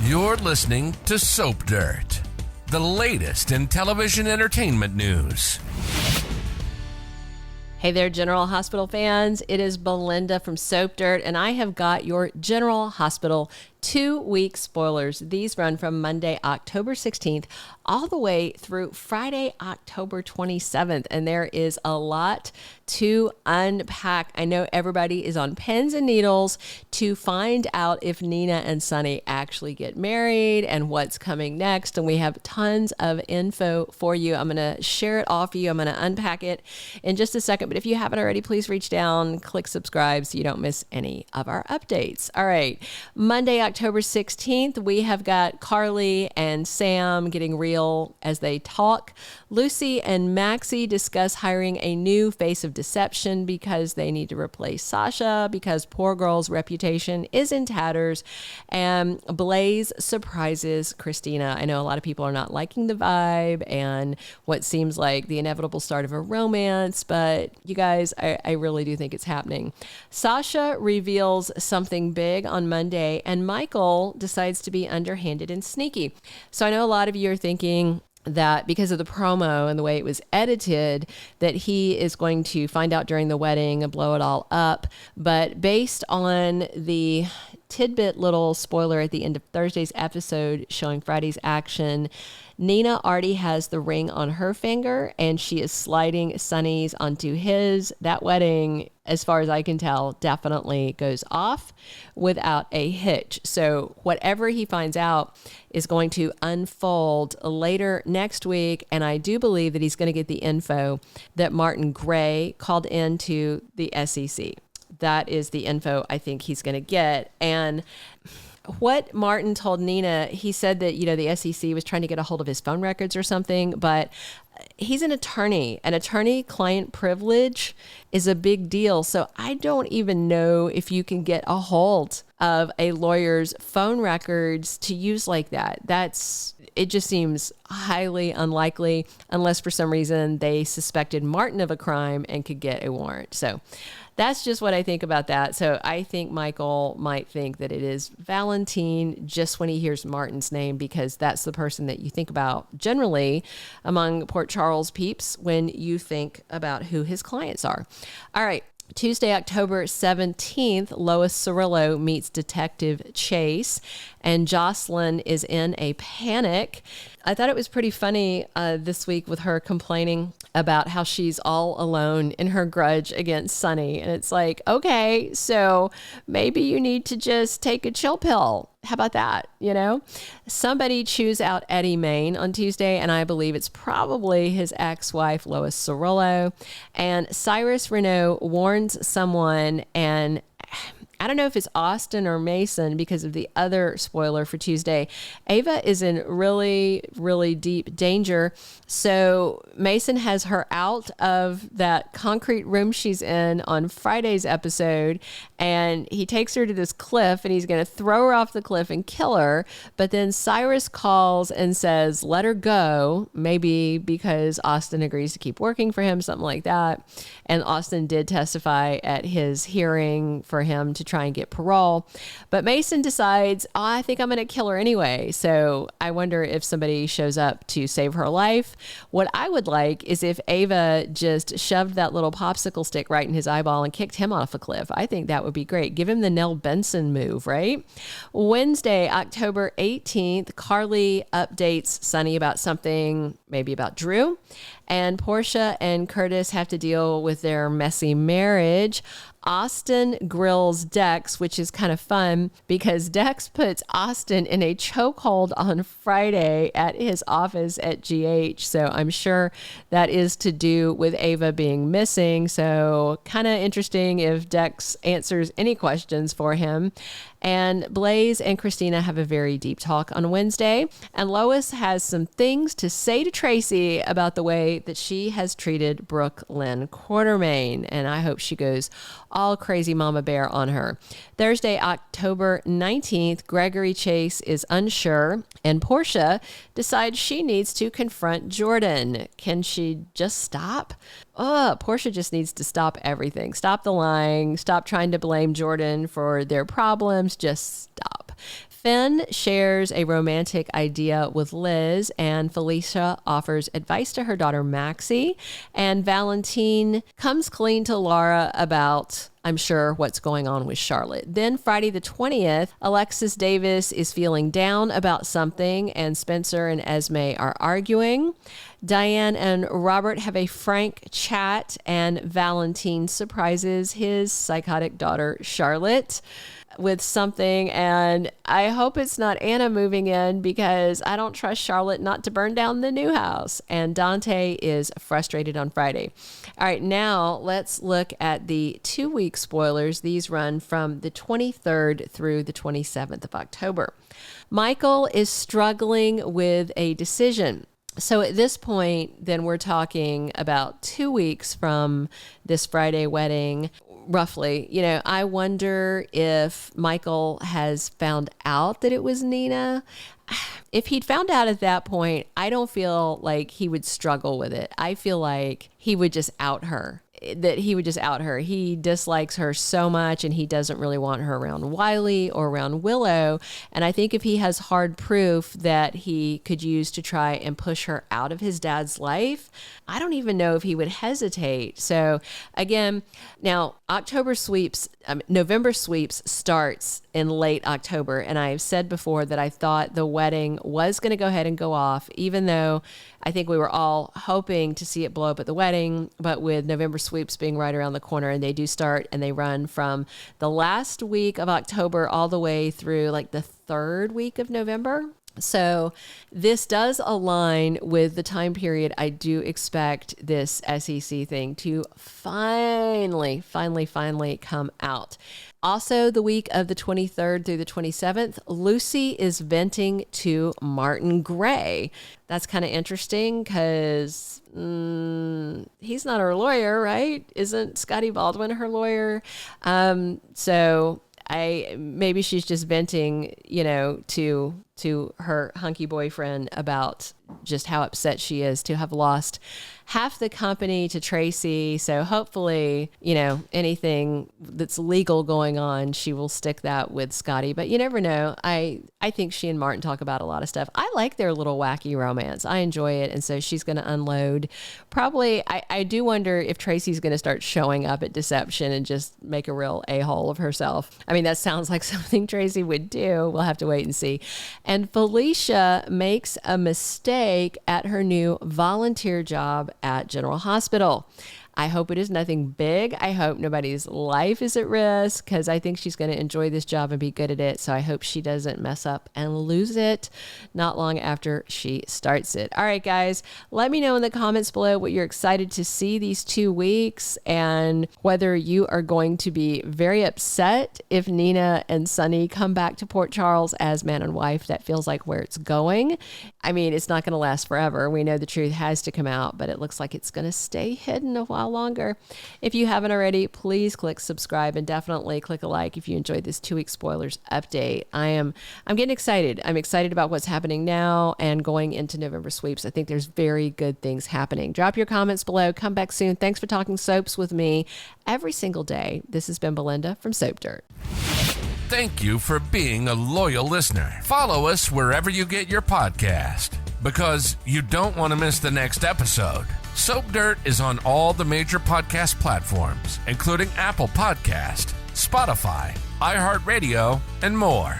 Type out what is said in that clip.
You're listening to Soap Dirt, the latest in television entertainment news. Hey there, General Hospital fans. It is Belinda from Soap Dirt, and I have got your General Hospital 2-week spoilers. These run from Monday, October 16th, all the way through Friday, October 27th. And there is a lot to unpack. I know everybody is on pins and needles to find out if Nina and Sonny actually get married and what's coming next. And we have tons of info for you. I'm going to share it off for you. I'm going to unpack it in just a second. But if you haven't already, please reach down, click subscribe so you don't miss any of our updates. All right. Monday, October 16th, we have got Carly and Sam getting real as they talk. Lucy and Maxie discuss hiring a new face of deception because they need to replace Sasha because poor girl's reputation is in tatters. And Blaze surprises Kristina. I know a lot of people are not liking the vibe and what seems like the inevitable start of a romance, but you guys, I really do think it's happening. Sasha reveals something big on Monday, and Michael decides to be underhanded and sneaky. So I know a lot of you are thinking that because of the promo and the way it was edited, that he is going to find out during the wedding and blow it all up. But based on the tidbit little spoiler at the end of Thursday's episode showing Friday's action, Nina already has the ring on her finger and she is sliding Sonny's onto his. That wedding, as far as I can tell, definitely goes off without a hitch. So whatever he finds out is going to unfold later next week. And I do believe that he's going to get the info that Martin Gray called into the SEC. That is the info I think he's going to get. And what Martin told Nina, he said that, the SEC was trying to get a hold of his phone records or something, but he's an attorney. An attorney-client privilege is a big deal. So I don't even know if you can get a hold of a lawyer's phone records to use like that. It just seems highly unlikely unless for some reason they suspected Martin of a crime and could get a warrant. So that's just what I think about that. So I think Michael might think that it is Valentine just when he hears Martin's name, because that's the person that you think about generally among Port Charles peeps when you think about who his clients are. All right. Tuesday, October 17th, Lois Cirillo meets Detective Chase, and Jocelyn is in a panic. I thought it was pretty funny this week with her complaining about how she's all alone in her grudge against Sonny. And it's like, okay, so maybe you need to just take a chill pill. How about that? Somebody chews out Eddie Main on Tuesday, and I believe it's probably his ex-wife, Lois Cirillo. And Cyrus Renaud warns someone, and I don't know if it's Austin or Mason because of the other spoiler for Tuesday. Ava is in really, really deep danger. So Mason has her out of that concrete room she's in on Friday's episode, and he takes her to this cliff and he's going to throw her off the cliff and kill her. But then Cyrus calls and says, let her go, maybe because Austin agrees to keep working for him, something like that. And Austin did testify at his hearing for him to try and get parole. But Mason decides, I think I'm going to kill her anyway. So I wonder if somebody shows up to save her life. What I would like is if Ava just shoved that little popsicle stick right in his eyeball and kicked him off a cliff. I think that would be great. Give him the Nell Benson move, right? Wednesday, October 18th, Carly updates Sonny about something, maybe about Drew. And Portia and Curtis have to deal with their messy marriage. Austin grills Dex, which is kind of fun because Dex puts Austin in a chokehold on Friday at his office at GH. So I'm sure that is to do with Ava being missing. So kind of interesting if Dex answers any questions for him. And Blaze and Kristina have a very deep talk on Wednesday. And Lois has some things to say to Tracy about the way that she has treated Brooke Lynn Quartermain. And I hope she goes all crazy mama bear on her. Thursday, October 19th, Gregory Chase is unsure and Portia decides she needs to confront Jordan. Can she just stop? Portia just needs to stop everything. Stop the lying. Stop trying to blame Jordan for their problems. Just stop. Finn shares a romantic idea with Liz, and Felicia offers advice to her daughter Maxie, and Valentine comes clean to Laura about, I'm sure, what's going on with Charlotte. Then Friday the 20th, Alexis Davis is feeling down about something, and Spencer and Esme are arguing. Diane and Robert have a frank chat, and Valentine surprises his psychotic daughter Charlotte with something, and I hope it's not Anna moving in because I don't trust Charlotte not to burn down the new house. And Dante is frustrated on Friday. All right, now let's look at the 2-week spoilers. These run from the 23rd through the 27th of October. Michael is struggling with a decision. So at this point, then we're talking about 2 weeks from this Friday wedding. Roughly, I wonder if Michael has found out that it was Nina. If he'd found out at that point, I don't feel like he would struggle with it. I feel like he would just out her. He dislikes her so much, and he doesn't really want her around Wiley or around Willow. And I think if he has hard proof that he could use to try and push her out of his dad's life, I don't even know if he would hesitate. So again, now November sweeps starts in late October. And I've said before that I thought the wedding was going to go ahead and go off, even though I think we were all hoping to see it blow up at the wedding, but with November sweeps being right around the corner, and they do start, and they run from the last week of October all the way through like the 3rd week of November. So this does align with the time period I do expect this SEC thing to finally come out. Also, the week of the 23rd through the 27th, Lucy is venting to Martin Gray. That's kind of interesting because he's not her lawyer, right? Isn't Scotty Baldwin her lawyer? So maybe she's just venting, to her hunky boyfriend about just how upset she is to have lost half the company to Tracy. So hopefully, anything that's legal going on, she will stick that with Scotty. But you never know. I think she and Martin talk about a lot of stuff. I like their little wacky romance. I enjoy it. And so she's going to unload. Probably, I do wonder if Tracy's going to start showing up at Deception and just make a real a-hole of herself. I mean, that sounds like something Tracy would do. We'll have to wait and see. And Felicia makes a mistake at her new volunteer job at General Hospital. I hope it is nothing big. I hope nobody's life is at risk because I think she's going to enjoy this job and be good at it. So I hope she doesn't mess up and lose it not long after she starts it. All right, guys, let me know in the comments below what you're excited to see these 2 weeks and whether you are going to be very upset if Nina and Sonny come back to Port Charles as man and wife. That feels like where it's going. I mean, it's not going to last forever. We know the truth has to come out, but it looks like it's going to stay hidden a while longer. If you haven't already, please click subscribe and definitely click a like if you enjoyed this 2-week spoilers update. I'm getting excited. I'm excited about what's happening now and going into November sweeps. I think there's very good things happening. Drop your comments below. Come back soon. Thanks for talking soaps with me every single day. This has been Belinda from Soap Dirt. Thank you for being a loyal listener. Follow us wherever you get your podcast because you don't want to miss the next episode. Soap Dirt is on all the major podcast platforms, including Apple Podcast, Spotify, iHeartRadio, and more.